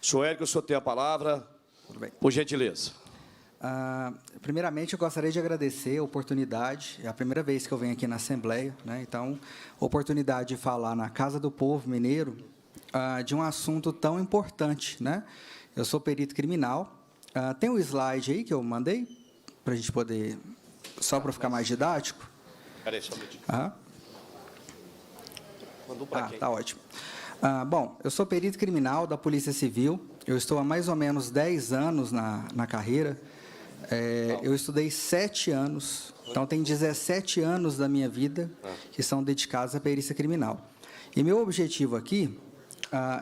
Senhor Érico, o senhor tem a palavra. Tudo bem. Por gentileza. Primeiramente, eu gostaria de agradecer a oportunidade. É a primeira vez que eu venho aqui na Assembleia, né? Então, a oportunidade de falar na Casa do Povo Mineiro de um assunto tão importante, né? Eu sou perito criminal. Tem um slide aí que eu mandei para a gente poder, só para ficar mais didático. Peraí, só um minutinho. Mandou para quem? Tá ótimo. Bom, eu sou perito criminal da Polícia Civil. Eu estou há mais ou menos 10 anos na carreira. Eu estudei 7 anos, então tem 17 anos da minha vida que são dedicados à perícia criminal. E meu objetivo aqui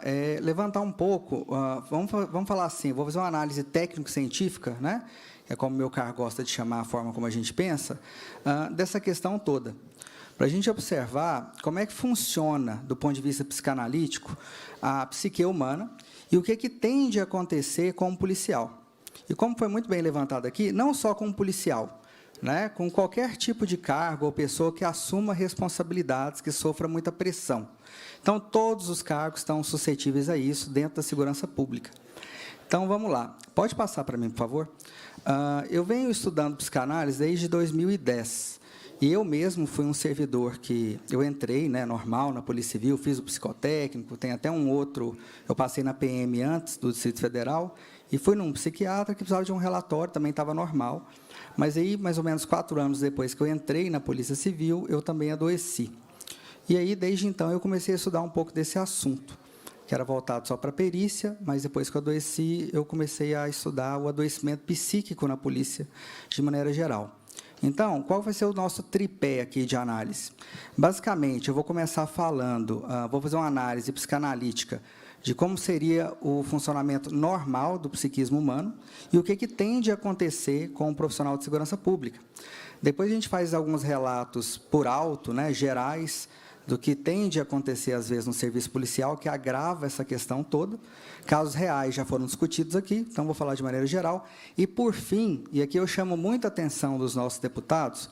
é levantar um pouco, vamos falar assim, vou fazer uma análise técnico-científica, né? É como meu cargo gosta de chamar a forma como a gente pensa, dessa questão toda. Para a gente observar como é que funciona, do ponto de vista psicanalítico, a psique humana e o que tende a acontecer com o policial. E como foi muito bem levantado aqui, não só com o policial, né, com qualquer tipo de cargo ou pessoa que assuma responsabilidades, que sofra muita pressão. Então, todos os cargos estão suscetíveis a isso dentro da segurança pública. Então, vamos lá. Pode passar para mim, por favor? Eu venho estudando psicanálise desde 2010. E eu mesmo fui um servidor que eu entrei, né, normal, na Polícia Civil, fiz o psicotécnico, tem até um outro, eu passei na PM antes do Distrito Federal, e fui num psiquiatra que precisava de um relatório, também estava normal. Mas aí, mais ou menos 4 anos depois que eu entrei na Polícia Civil, eu também adoeci. E aí, desde então, eu comecei a estudar um pouco desse assunto, que era voltado só para a perícia, mas depois que eu adoeci, eu comecei a estudar o adoecimento psíquico na polícia, de maneira geral. Então, qual vai ser o nosso tripé aqui de análise? Basicamente, eu vou começar falando, vou fazer uma análise psicanalítica de como seria o funcionamento normal do psiquismo humano e o que tende a acontecer com o profissional de segurança pública. Depois a gente faz alguns relatos por alto, né, gerais, do que tende a acontecer, às vezes, no serviço policial, que agrava essa questão toda. Casos reais já foram discutidos aqui, então vou falar de maneira geral. E, por fim, e aqui eu chamo muita atenção dos nossos deputados,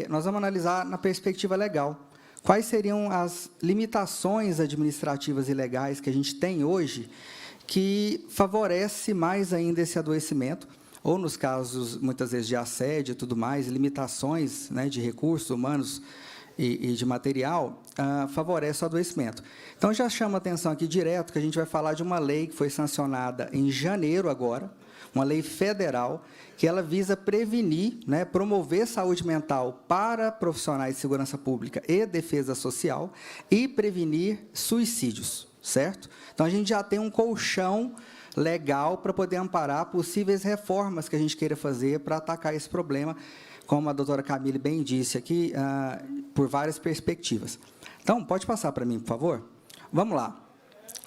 nós vamos analisar na perspectiva legal. Quais seriam as limitações administrativas e legais que a gente tem hoje que favorece mais ainda esse adoecimento, ou nos casos, muitas vezes, de assédio e tudo mais, limitações, né, de recursos humanos e de material, favorece o adoecimento. Então, já chama a atenção aqui direto que a gente vai falar de uma lei que foi sancionada em janeiro agora, uma lei federal, que ela visa prevenir, né, promover saúde mental para profissionais de segurança pública e defesa social e prevenir suicídios, certo? Então, a gente já tem um colchão legal para poder amparar possíveis reformas que a gente queira fazer para atacar esse problema, como a doutora Camille bem disse aqui, por várias perspectivas. Então, pode passar para mim, por favor? Vamos lá.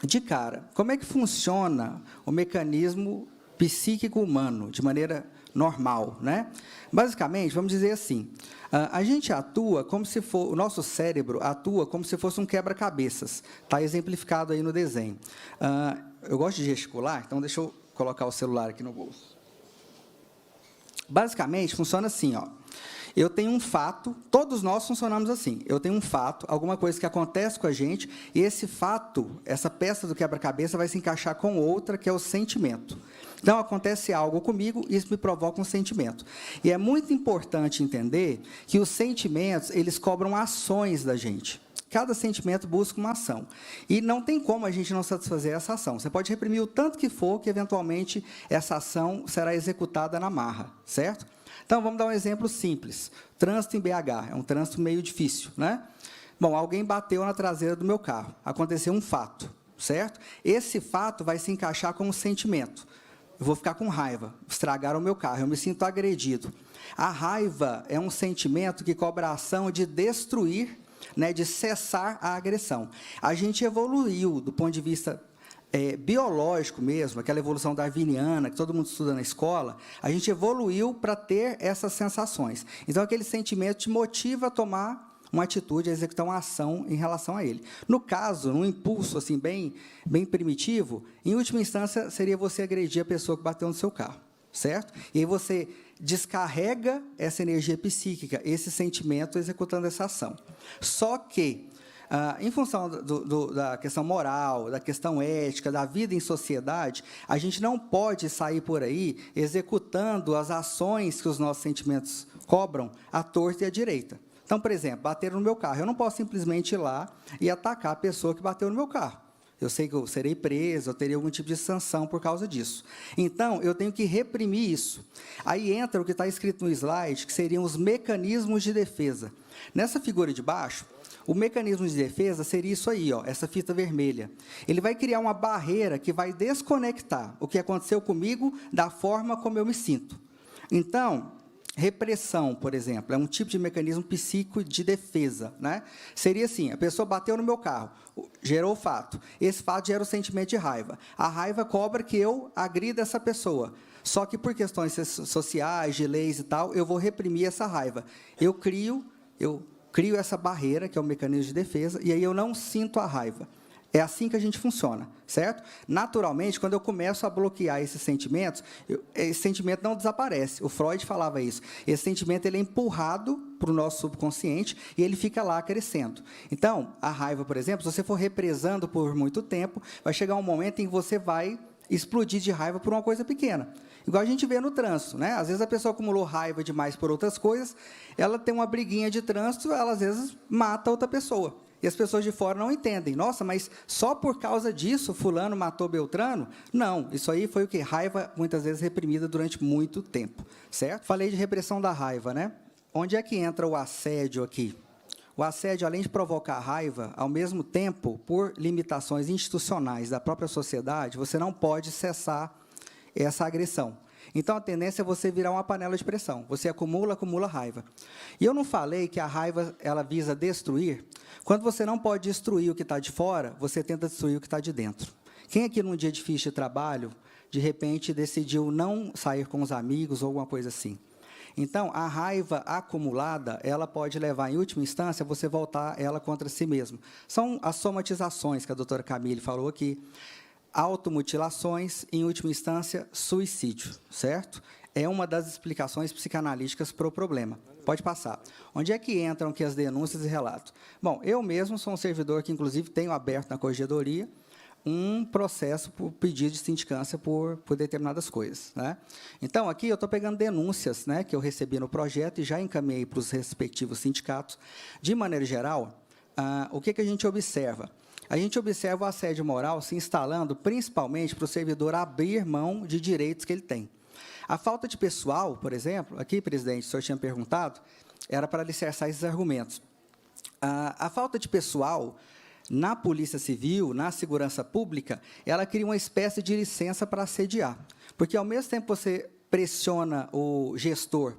De cara, como é que funciona o mecanismo psíquico humano, de maneira normal, né? Basicamente, vamos dizer assim, a gente atua como se for, o nosso cérebro atua como se fosse um quebra-cabeças, está exemplificado aí no desenho. Eu gosto de gesticular, então deixa eu colocar o celular aqui no bolso. Basicamente, funciona assim, ó. Eu tenho um fato, todos nós funcionamos assim. Eu tenho um fato, alguma coisa que acontece com a gente, e esse fato, essa peça do quebra-cabeça vai se encaixar com outra, que é o sentimento. Então, acontece algo comigo, isso me provoca um sentimento. E é muito importante entender que os sentimentos, eles cobram ações da gente. Cada sentimento busca uma ação. E não tem como a gente não satisfazer essa ação. Você pode reprimir o tanto que for, que, eventualmente, essa ação será executada na marra, certo? Então, vamos dar um exemplo simples. Trânsito em BH, é um trânsito meio difícil, né? Bom, alguém bateu na traseira do meu carro. Aconteceu um fato, certo? Esse fato vai se encaixar com um sentimento. Eu vou ficar com raiva, estragaram o meu carro, eu me sinto agredido. A raiva é um sentimento que cobra a ação de destruir, né, de cessar a agressão. A gente evoluiu do ponto de vista biológico mesmo, aquela evolução darwiniana que todo mundo estuda na escola, a gente evoluiu para ter essas sensações. Então, aquele sentimento te motiva a tomar uma atitude, a executar uma ação em relação a ele. No caso, num impulso assim, bem primitivo, em última instância, seria você agredir a pessoa que bateu no seu carro, certo? E aí você descarrega essa energia psíquica, esse sentimento, executando essa ação. Só que Em função da questão moral, da questão ética, da vida em sociedade, a gente não pode sair por aí executando as ações que os nossos sentimentos cobram à torta e à direita. Então, por exemplo, bateram no meu carro. Eu não posso simplesmente ir lá e atacar a pessoa que bateu no meu carro. Eu sei que eu serei preso, eu teria algum tipo de sanção por causa disso. Então, eu tenho que reprimir isso. Aí entra o que está escrito no slide, que seriam os mecanismos de defesa. Nessa figura de baixo, o mecanismo de defesa seria isso aí, ó, essa fita vermelha. Ele vai criar uma barreira que vai desconectar o que aconteceu comigo da forma como eu me sinto. Então, repressão, por exemplo, é um tipo de mecanismo psíquico de defesa, né? Seria assim, a pessoa bateu no meu carro, gerou o fato. Esse fato gera o sentimento de raiva. A raiva cobra que eu agrida essa pessoa. Só que por questões sociais, de leis e tal, eu vou reprimir essa raiva. Eu crio essa barreira, que é o mecanismo de defesa, e aí eu não sinto a raiva. É assim que a gente funciona, certo? Naturalmente, quando eu começo a bloquear esses sentimentos, esse sentimento não desaparece. O Freud falava isso. Esse sentimento ele é empurrado para o nosso subconsciente e ele fica lá crescendo. Então, a raiva, por exemplo, se você for represando por muito tempo, vai chegar um momento em que você vai explodir de raiva por uma coisa pequena. Igual a gente vê no trânsito, né? Às vezes a pessoa acumulou raiva demais por outras coisas, ela tem uma briguinha de trânsito, ela às vezes mata outra pessoa. E as pessoas de fora não entendem. Nossa, mas só por causa disso fulano matou Beltrano? Não, isso aí foi o quê? Raiva, muitas vezes, reprimida durante muito tempo, certo? Falei de repressão da raiva, né? Onde é que entra o assédio aqui? O assédio, além de provocar raiva, ao mesmo tempo, por limitações institucionais da própria sociedade, você não pode cessar essa agressão. Então, a tendência é você virar uma panela de pressão. Você acumula raiva. E eu não falei que a raiva ela visa destruir? Quando você não pode destruir o que está de fora, você tenta destruir o que está de dentro. Quem aqui, num dia de ficha de trabalho, de repente, decidiu não sair com os amigos ou alguma coisa assim? Então, a raiva acumulada, ela pode levar, em última instância, a você voltar ela contra si mesmo. São as somatizações que a doutora Camille falou aqui. Automutilações, em última instância, suicídio, certo? É uma das explicações psicanalíticas para o problema. Pode passar. Onde é que entram aqui as denúncias e relatos? Bom, eu mesmo sou um servidor que, inclusive, tenho aberto na corregedoria um processo por pedido de sindicância por determinadas coisas, né? Então, aqui eu estou pegando denúncias, né, que eu recebi no projeto e já encaminhei para os respectivos sindicatos. De maneira geral, o que a gente observa? A gente observa o assédio moral se instalando principalmente para o servidor abrir mão de direitos que ele tem. A falta de pessoal, por exemplo, aqui, presidente, o senhor tinha perguntado, era para alicerçar esses argumentos. A falta de pessoal na Polícia Civil, na segurança pública, ela cria uma espécie de licença para assediar. Porque, ao mesmo tempo que você pressiona o gestor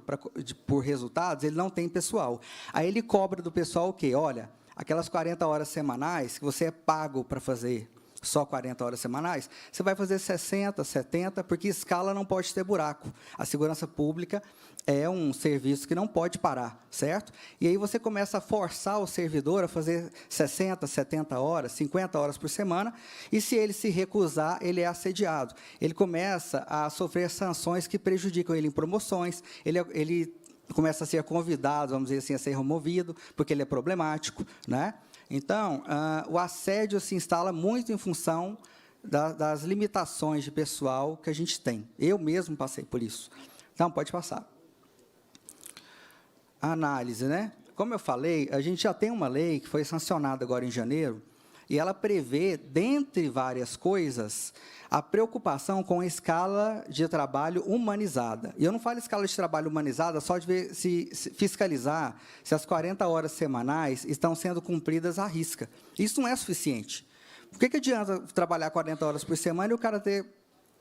por resultados, ele não tem pessoal. Aí ele cobra do pessoal o quê? Olha, aquelas 40 horas semanais, que você é pago para fazer só 40 horas semanais, você vai fazer 60, 70, porque escala não pode ter buraco. A segurança pública é um serviço que não pode parar, certo? E aí você começa a forçar o servidor a fazer 60, 70 horas, 50 horas por semana, e se ele se recusar, ele é assediado. Ele começa a sofrer sanções que prejudicam ele em promoções, ele começa a ser convidado, vamos dizer assim, a ser removido, porque ele é problemático, né? Então, o assédio se instala muito em função das limitações de pessoal que a gente tem. Eu mesmo passei por isso. Então, pode passar. A análise, né? Como eu falei, a gente já tem uma lei que foi sancionada agora em janeiro, e ela prevê, dentre várias coisas, a preocupação com a escala de trabalho humanizada. E eu não falo escala de trabalho humanizada só de ver, se fiscalizar se as 40 horas semanais estão sendo cumpridas à risca. Isso não é suficiente. Por que adianta trabalhar 40 horas por semana e o cara ter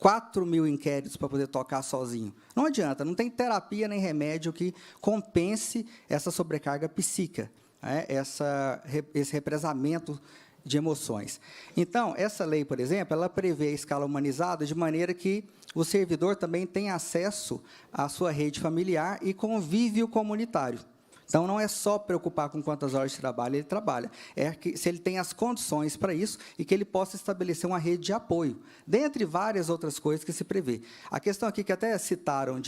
4.000 inquéritos para poder tocar sozinho? Não adianta, não tem terapia nem remédio que compense essa sobrecarga psíquica, né? Esse represamento de emoções. Então, essa lei, por exemplo, ela prevê a escala humanizada de maneira que o servidor também tem acesso à sua rede familiar e convívio comunitário. Então, não é só preocupar com quantas horas de trabalho ele trabalha, é que se ele tem as condições para isso e que ele possa estabelecer uma rede de apoio, dentre várias outras coisas que se prevê. A questão aqui que até citaram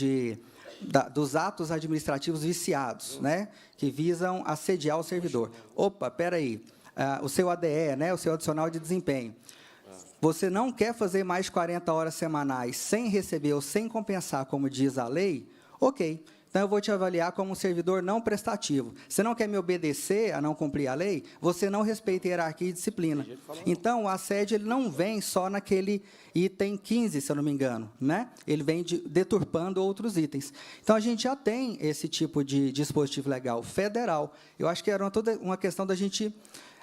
dos atos administrativos viciados, né, que visam assediar o servidor. Opa, espera aí. o seu ADE, né, o seu adicional de desempenho. Você não quer fazer mais de 40 horas semanais sem receber ou sem compensar, como diz a lei, ok. Então, eu vou te avaliar como um servidor não prestativo. Você não quer me obedecer a não cumprir a lei? Você não respeita a hierarquia e disciplina. Então, o assédio ele não vem só naquele item 15, se eu não me engano, né? Ele vem deturpando outros itens. Então, a gente já tem esse tipo de dispositivo legal federal. Eu acho que era toda uma questão da gente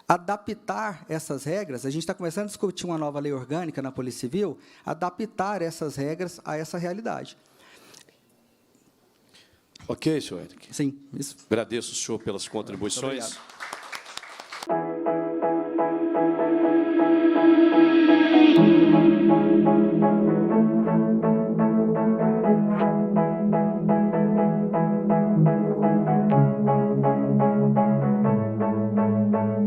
adaptar essas regras. A gente está começando a discutir uma nova lei orgânica na Polícia Civil, adaptar essas regras a essa realidade. Ok, senhor Eric. Sim, isso. Agradeço o senhor pelas contribuições. Muito obrigado.